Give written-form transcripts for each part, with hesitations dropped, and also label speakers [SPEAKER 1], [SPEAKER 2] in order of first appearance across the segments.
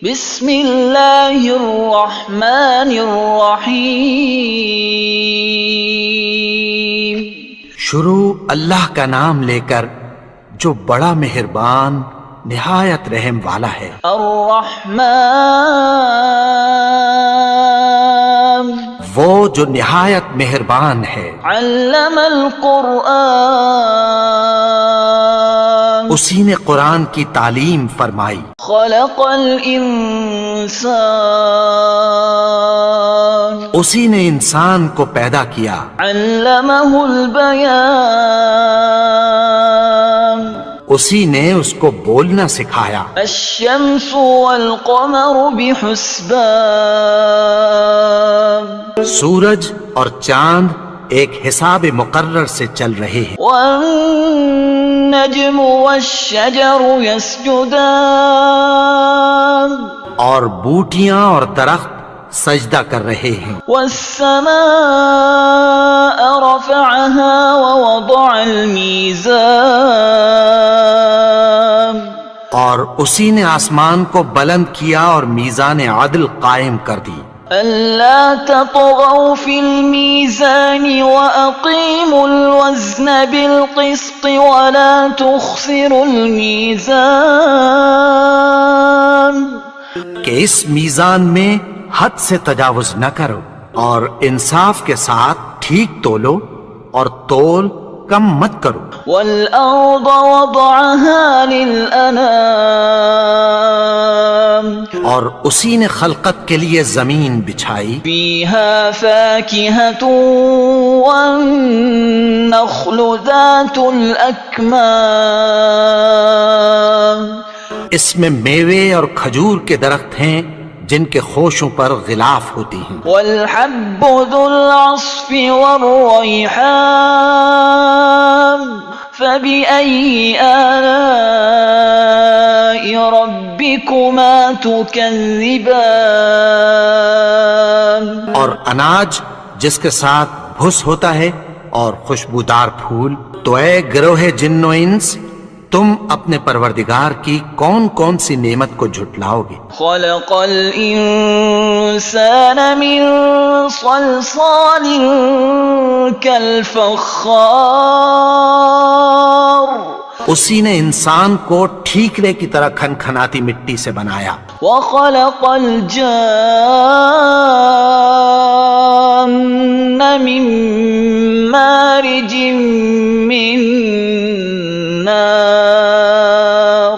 [SPEAKER 1] بسم اللہ الرحمن الرحیم۔
[SPEAKER 2] شروع اللہ کا نام لے کر جو بڑا مہربان نہایت رحم والا ہے۔
[SPEAKER 1] الرحمن
[SPEAKER 2] وہ جو نہایت مہربان ہے۔
[SPEAKER 1] علم القرآن
[SPEAKER 2] اسی نے قرآن کی تعلیم فرمائی۔
[SPEAKER 1] خلق الانسان
[SPEAKER 2] اسی نے انسان کو پیدا کیا۔
[SPEAKER 1] علمہ البیان
[SPEAKER 2] اسی نے اس کو بولنا سکھایا۔
[SPEAKER 1] الشمس والقمر بحسبان
[SPEAKER 2] سورج اور چاند ایک حساب مقرر سے چل رہے ہیں۔
[SPEAKER 1] والنجم والشجر يسجدان
[SPEAKER 2] اور بوٹیاں اور درخت سجدہ کر رہے ہیں۔
[SPEAKER 1] والسماء رفعها ووضع الميزان
[SPEAKER 2] اور اسی نے آسمان کو بلند کیا اور میزان عدل قائم کر دی۔
[SPEAKER 1] ألا تطغوا في الميزان وأقيموا الوزن بالقسط ولا تخسروا الميزان
[SPEAKER 2] کہ اس میزان میں حد سے تجاوز نہ کرو اور انصاف کے ساتھ ٹھیک تولو اور تول کم مت کرو۔
[SPEAKER 1] والأرض وضعها للأنام
[SPEAKER 2] اور اسی نے خلقت کے لیے زمین بچھائی۔
[SPEAKER 1] فيها فاكهة والنخل ذات الأكمام
[SPEAKER 2] اس میں میوے اور کھجور کے درخت ہیں جن کے خوشوں پر غلاف ہوتی ہیں۔
[SPEAKER 1] والحب ذو العصف والريحان فبأي آلاء ربكما تكذبان
[SPEAKER 2] اور اناج جس کے ساتھ بھس ہوتا ہے اور خوشبودار پھول، تو اے گروہ جن و انس، تم اپنے پروردگار کی کون کون سی نعمت کو جھٹلاؤ گے؟
[SPEAKER 1] خلق الانسان من صلصال كالفخار
[SPEAKER 2] اسی نے انسان کو ٹھیکرے کی طرح کھنکھناتی مٹی سے بنایا۔
[SPEAKER 1] وخلق الجان من مارج من نار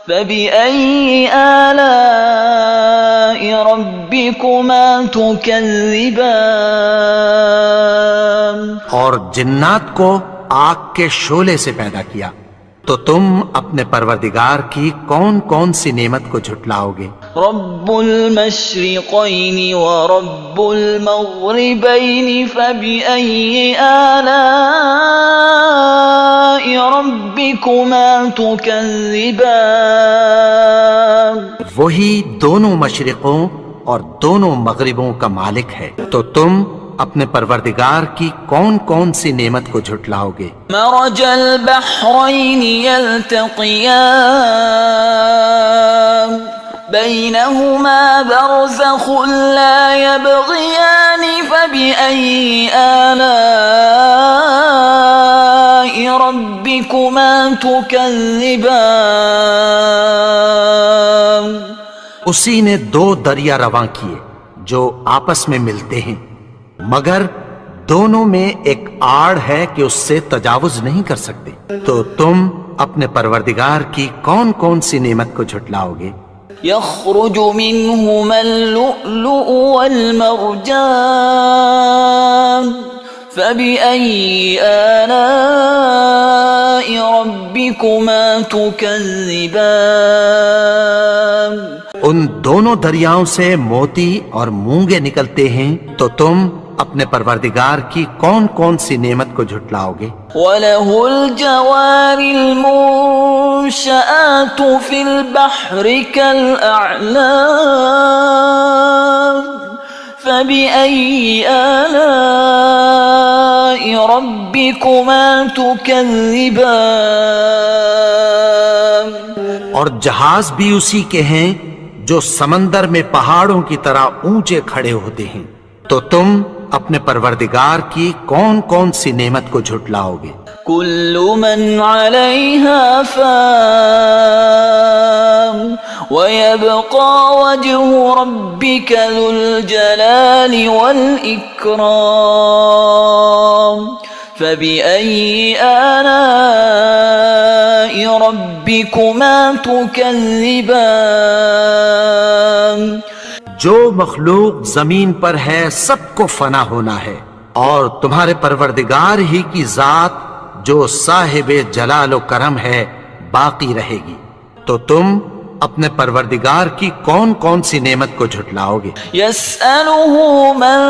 [SPEAKER 1] فبأي آلاء ربكما تكذبان
[SPEAKER 2] اور جنات کو آگ کے شعلے سے پیدا کیا، تو تم اپنے پروردگار کی کون کون سی نعمت کو جھٹلاؤ گے؟
[SPEAKER 1] رب المشرقین ورب المغربین فبأي آلاء ربكما تكذبان
[SPEAKER 2] وہی دونوں مشرقوں اور دونوں مغربوں کا مالک ہے، تو تم اپنے پروردگار کی کون کون سی نعمت کو جھٹلاؤ گے؟
[SPEAKER 1] مرج البحرین یلتقیان بینہما برزخ لا یبغیان فبأي آلاء ربکما تکذبان
[SPEAKER 2] اسی نے دو دریا رواں کیے جو آپس میں ملتے ہیں، مگر دونوں میں ایک آڑ ہے کہ اس سے تجاوز نہیں کر سکتے، تو تم اپنے پروردگار کی کون کون سی نعمت کو جھٹلاؤ گے؟
[SPEAKER 1] يخرج منهما اللؤلؤ والمرجان فبأي آلاء ربكما تكذبان
[SPEAKER 2] ان دونوں دریاؤں سے موتی اور مونگے نکلتے ہیں، تو تم اپنے پروردگار کی کون کون سی نعمت کو جھٹلاؤ گے؟
[SPEAKER 1] وَلَهُ الْجَوَارِ الْمُنشَآتُ فِي الْبَحْرِ كَالْأَعْلَامِ فَبِأَيِّ آلَاءِ رَبِّكُمَا تُكَذِّبَانِ
[SPEAKER 2] اور جہاز بھی اسی کے ہیں جو سمندر میں پہاڑوں کی طرح اونچے کھڑے ہوتے ہیں، تو تم اپنے پروردگار کی کون کون سی نعمت کو جھٹلاؤ گے؟
[SPEAKER 1] كل من عليها فان ويبقى وجه ربك ذو الجلال والإكرام فبأي آلاء ربكما تكذبان؟
[SPEAKER 2] جو مخلوق زمین پر ہے سب کو فنا ہونا ہے، اور تمہارے پروردگار ہی کی ذات جو صاحب جلال و کرم ہے باقی رہے گی، تو تم اپنے پروردگار کی کون کون سی نعمت کو جھٹلاؤ گے؟
[SPEAKER 1] يسأله من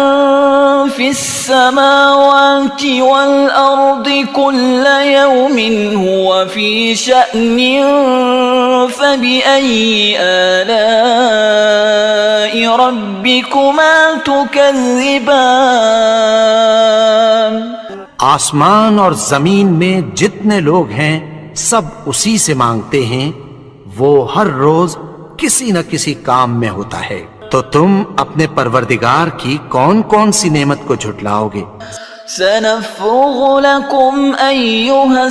[SPEAKER 1] في السماوات والأرض كل يوم هو في شأن فبأي آلاء ربكما تكذبان؟
[SPEAKER 2] آسمان اور زمین میں جتنے لوگ ہیں سب اسی سے مانگتے ہیں، وہ ہر روز کسی نہ کسی کام میں ہوتا ہے، تو تم اپنے پروردگار کی کون کون سی نعمت کو جھٹلاؤ گے؟
[SPEAKER 1] سنفرغ لكم أيها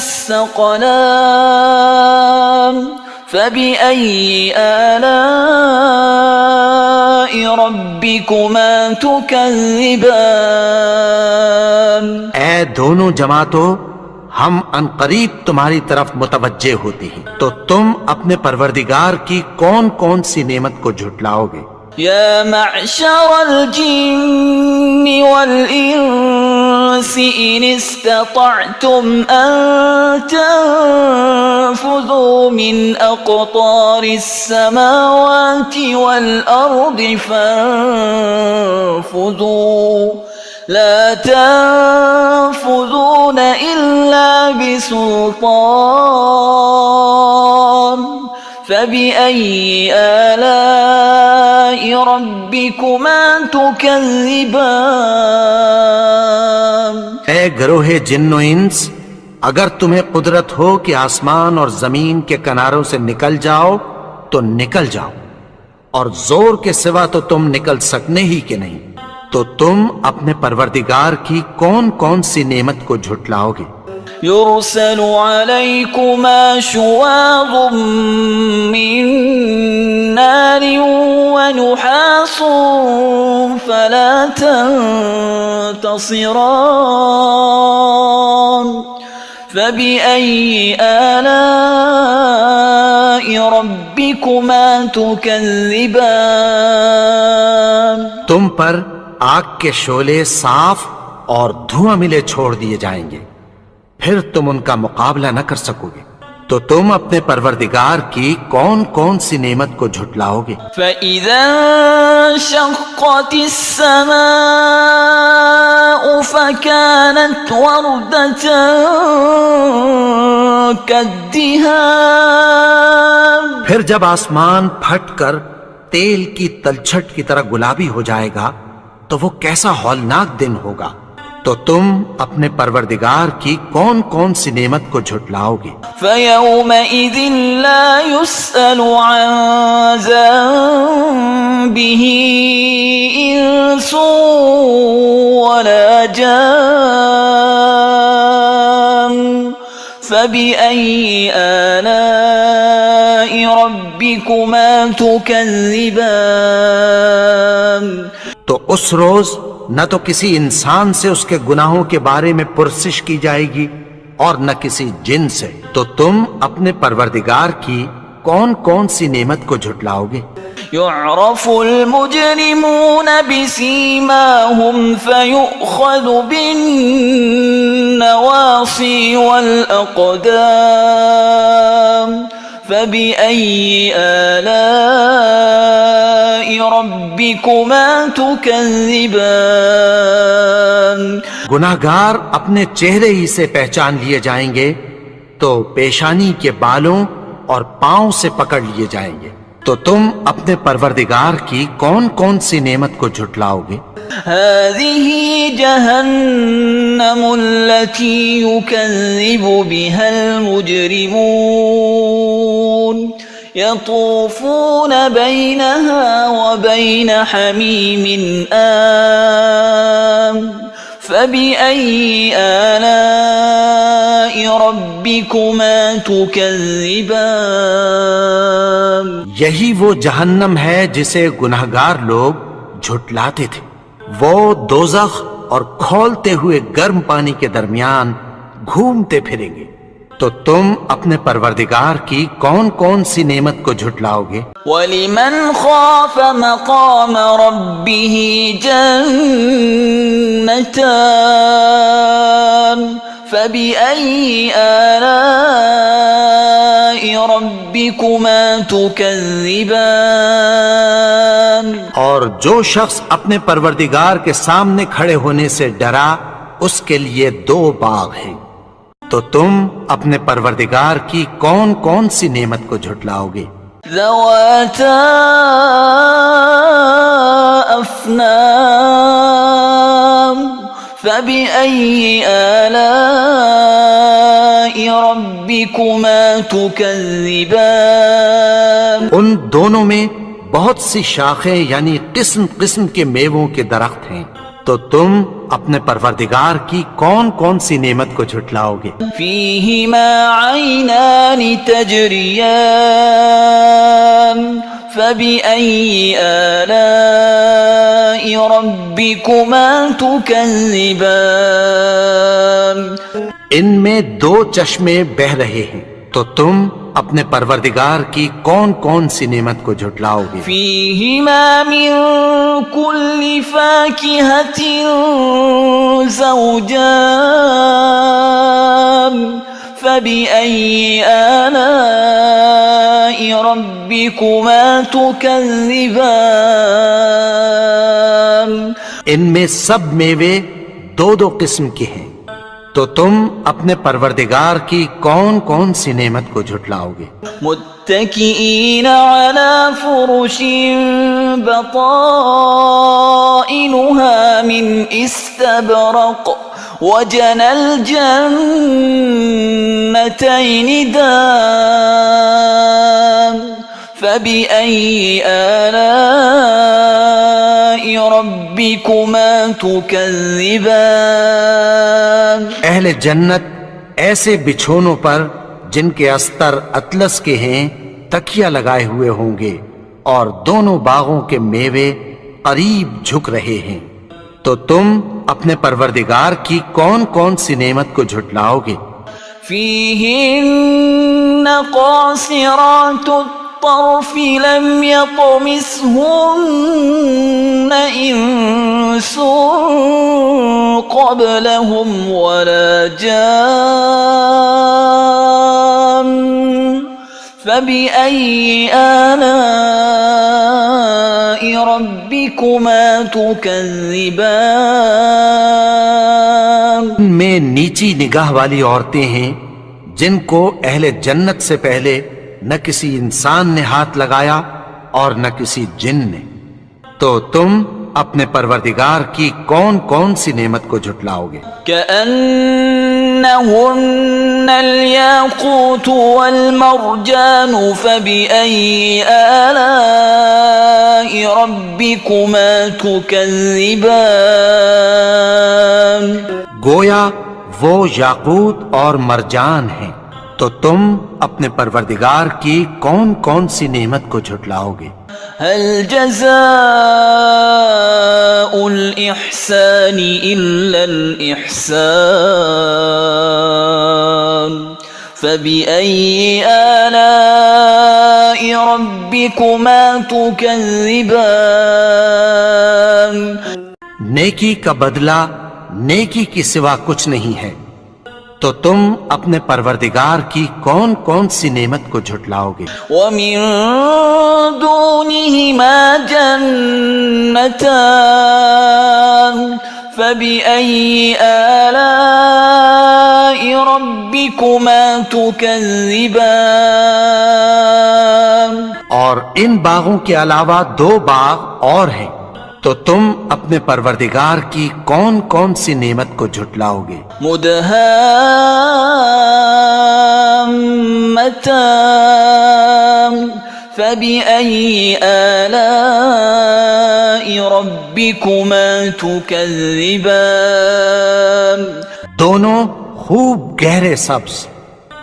[SPEAKER 1] الثقلان فبأي آلاء ربكما تكذبان؟
[SPEAKER 2] اے دونوں جماعتوں، ہم عنقریب تمہاری طرف متوجہ ہوتے ہیں، تو تم اپنے پروردگار کی کون کون سی نعمت کو جھٹلاؤ گے؟
[SPEAKER 1] يا معشر الجن والإنس إن استطعتم أن تنفذوا من أقطار السماوات والأرض فانفذوا لا تنفذون إلا بسلطان فبأي آلاء ربكما تكذبان؟
[SPEAKER 2] اے گروہ جن و انس، اگر تمہیں قدرت ہو کہ آسمان اور زمین کے کناروں سے نکل جاؤ تو نکل جاؤ، اور زور کے سوا تو تم نکل سکنے ہی کہ نہیں، تو تم اپنے پروردگار کی کون کون سی نعمت کو جھٹلاؤ گے؟
[SPEAKER 1] يرسل عليكما شواظ من نار ونحاس فلا تنتصران فبأي آلاء ربكما تكذبان؟
[SPEAKER 2] تم پر آگ کے شعلے صاف اور دھواں ملے چھوڑ دیے جائیں گے، پھر تم ان کا مقابلہ نہ کر سکو گے، تو تم اپنے پروردگار کی کون کون سی نعمت کو جھٹلاؤ گے؟
[SPEAKER 1] فَإِذَا انشَقَّتِ السَّمَاءُ فَكَانَتْ وَرْدَةً كَالدِّهَانِ،
[SPEAKER 2] پھر جب آسمان پھٹ کر تیل کی تلچھٹ کی طرح گلابی ہو جائے گا تو وہ کیسا ہولناک دن ہوگا، تو تم اپنے پروردگار کی کون کون سی نعمت کو جھٹلاؤ گے؟
[SPEAKER 1] فَيَوْمَئِذٍ لَا يُسْأَلُ عَنْ ذَنبِهِ إِنسٌ وَلَا جَانٌ فَبِأَيِّ آلَاءِ رَبِّكُمَا تُكَذِّبَانِ؟
[SPEAKER 2] تو اس روز نہ تو کسی انسان سے اس کے گناہوں کے بارے میں پرسش کی جائے گی اور نہ کسی جن سے، تو تم اپنے پروردگار کی کون کون سی نعمت کو جھٹلاؤ گے؟
[SPEAKER 1] يعرف المجرمون بسيماهم فيؤخذ بالنواصي والأقدام فبأي آلاء ربكما تكذبان؟
[SPEAKER 2] گناہگار اپنے چہرے ہی سے پہچان لیے جائیں گے تو پیشانی کے بالوں اور پاؤں سے پکڑ لیے جائیں گے، تو تم اپنے پروردگار کی کون کون سی نعمت کو جھٹلاؤ گے؟
[SPEAKER 1] هذه جهنم التي يكذب بها المجرمون يطوفون بينها وبين حميم آن فبأي آلاء ربكما تكذبان
[SPEAKER 2] یہی وہ جہنم ہے جسے گنہگار لوگ جھٹلاتے تھے. وہ دوزخ اور کھولتے ہوئے گرم پانی کے درمیان گھومتے پھریں گے. تو تم اپنے پروردگار کی کون کون سی نعمت کو جھٹلاؤ گے؟
[SPEAKER 1] وَلِمَنْ خَافَ مَقَامَ رَبِّهِ جَنَّتَانِ فَبِأَيِّ آلَاءِ رَبِّكُمَا تُكَذِّبَانِ
[SPEAKER 2] اور جو شخص اپنے پروردگار کے سامنے کھڑے ہونے سے ڈرا اس کے لیے 2 باغ ہیں. تو تم اپنے پروردگار کی کون کون سی نعمت کو جھٹلاؤ گے؟
[SPEAKER 1] ذواتا افنان فبأي آلاء ربكما تكذبان
[SPEAKER 2] ان دونوں میں بہت سی شاخیں یعنی قسم قسم کے میووں کے درخت ہیں. تو تم اپنے پروردگار کی کون کون سی نعمت کو جھٹلاؤ گے؟
[SPEAKER 1] فيهما عينان تجريان فبأي آلاء ربكما تكذبان
[SPEAKER 2] ان میں 2 چشمے بہ رہے ہیں. تو تم اپنے پروردگار کی کون کون سی نعمت کو جھٹلاؤ گے؟
[SPEAKER 1] فيهما من كل فاكهة زوجان فبأي آلاء ربكما تكذبان
[SPEAKER 2] ان میں سب میوے 2 قسم کے ہیں. تو تم اپنے پروردگار کی کون کون سی نعمت کو جھٹلاؤ گے؟
[SPEAKER 1] متكئين على فرش بطائنها من استبرق وجنى الجنتين دان فبأي آلاء ربكما تكذبان
[SPEAKER 2] اہل جنت ایسے بچھونوں پر جن کے استر اطلس کے ہیں تکیہ لگائے ہوئے ہوں گے اور دونوں باغوں کے میوے قریب جھک رہے ہیں. تو تم اپنے پروردگار کی کون کون سی نعمت کو جھٹلاؤ گے؟
[SPEAKER 1] فيهن قاصرات الطرف لم يطمثهن إنس قبلهم ولا جان فبأي آلاء ربكما تكذبان
[SPEAKER 2] ان میں نیچی نگاہ والی عورتیں ہیں جن کو اہل جنت سے پہلے نہ کسی انسان نے ہاتھ لگایا اور نہ کسی جن نے. تو تم اپنے پروردگار کی کون کون سی نعمت کو جھٹلاؤ گے؟
[SPEAKER 1] كأنهن الياقوت والمرجان فبأي آلاء ربكما تكذبان
[SPEAKER 2] گویا وہ یاقوت اور مرجان ہیں. تو تم اپنے پروردگار کی کون کون سی نعمت کو جھٹلاؤ گے؟
[SPEAKER 1] هل جزاء الإحسان إلا الإحسان فبأي آلاء ربكما تكذبان
[SPEAKER 2] نیکی کا بدلہ نیکی کی سوا کچھ نہیں ہے. تو تم اپنے پروردگار کی کون کون سی نعمت کو جھٹلاؤ گے؟
[SPEAKER 1] ومن دونهما جنتان فبأي آلاء ربكما تكذبان
[SPEAKER 2] اور ان باغوں کے علاوہ 2 باغ اور ہیں. تو تم اپنے پروردگار کی کون کون سی نعمت کو جھٹلاؤ گے؟
[SPEAKER 1] مدهامتان فبأي آلاء ربكما تكذبان
[SPEAKER 2] دونوں خوب گہرے سبز،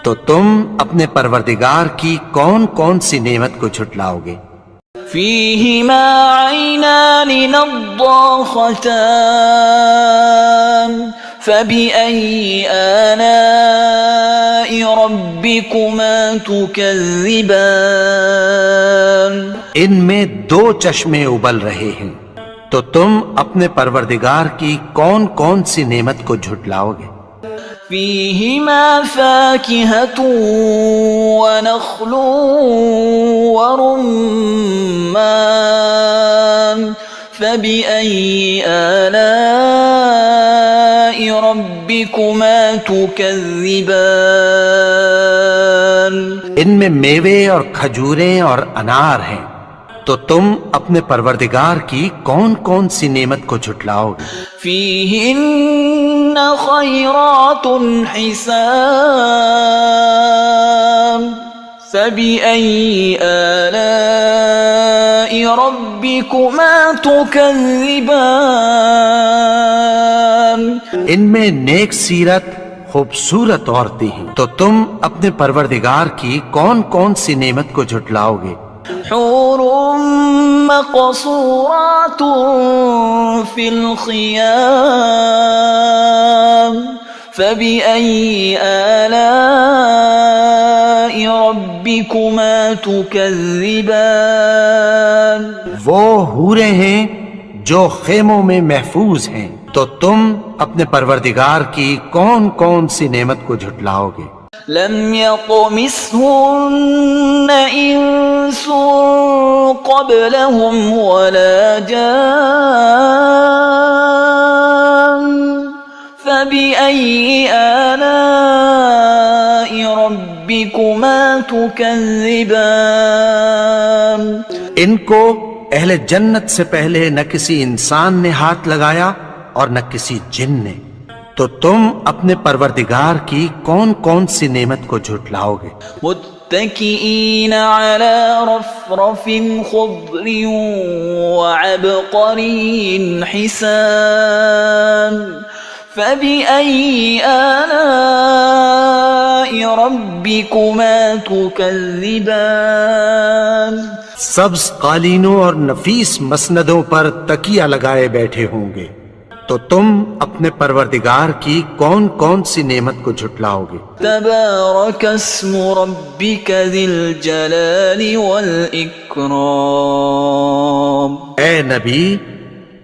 [SPEAKER 2] تو تم اپنے پروردگار کی کون کون سی نعمت کو جھٹلاؤ گے؟
[SPEAKER 1] فيهما عينان نضاختان فبأي آلاء ربكما تكذبان
[SPEAKER 2] ان میں دو چشمے ابل رہے ہیں، تو تم اپنے پروردگار کی کون کون سی نعمت کو جھٹلاؤ گے؟
[SPEAKER 1] فيهما فاكهة ونخل ورمان فبأي آلاء ربكما تكذبان
[SPEAKER 2] ان میں میوے اور کھجوریں اور انار ہیں، تو تم اپنے پروردگار کی کون کون سی نعمت کو جھٹلاؤ گے؟
[SPEAKER 1] فيهن خيرات حسان فبأي آلاء ربكما تكذبان
[SPEAKER 2] ان میں نیک سیرت خوبصورت عورتیں ہیں، تو تم اپنے پروردگار کی کون کون سی نعمت کو جھٹلاؤ گے؟
[SPEAKER 1] حور مقصورات في الخيام فبأي آلاء ربكما تكذبان
[SPEAKER 2] وہ حوریں ہیں جو خیموں میں محفوظ ہیں، تو تم اپنے پروردگار کی کون کون سی نعمت کو جھٹلاؤ گے؟
[SPEAKER 1] لم يطمثهن إنس قبلهم ولا جان فبأي آلاء ربكما تكذبان
[SPEAKER 2] ان کو اہل جنت سے پہلے نہ کسی انسان نے ہاتھ لگایا اور نہ کسی جن نے، تو تم اپنے پروردگار کی کون کون سی نعمت کو جھٹلاؤ گے؟
[SPEAKER 1] متكئين على رفرف خضر وعبقري حسان فبأي آلاء ربكما تكذبان
[SPEAKER 2] سبز قالینوں اور نفیس مسندوں پر تکیہ لگائے بیٹھے ہوں گے، تو تم اپنے پروردگار کی کون کون سی نعمت کو جھٹلاؤ گے؟
[SPEAKER 1] تبارك اسم ربك ذي الجلال والإكرام
[SPEAKER 2] اے نبی،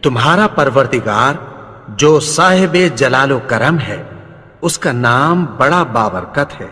[SPEAKER 2] تمہارا پروردگار جو صاحب جلال و کرم ہے، اس کا نام بڑا بابرکت ہے۔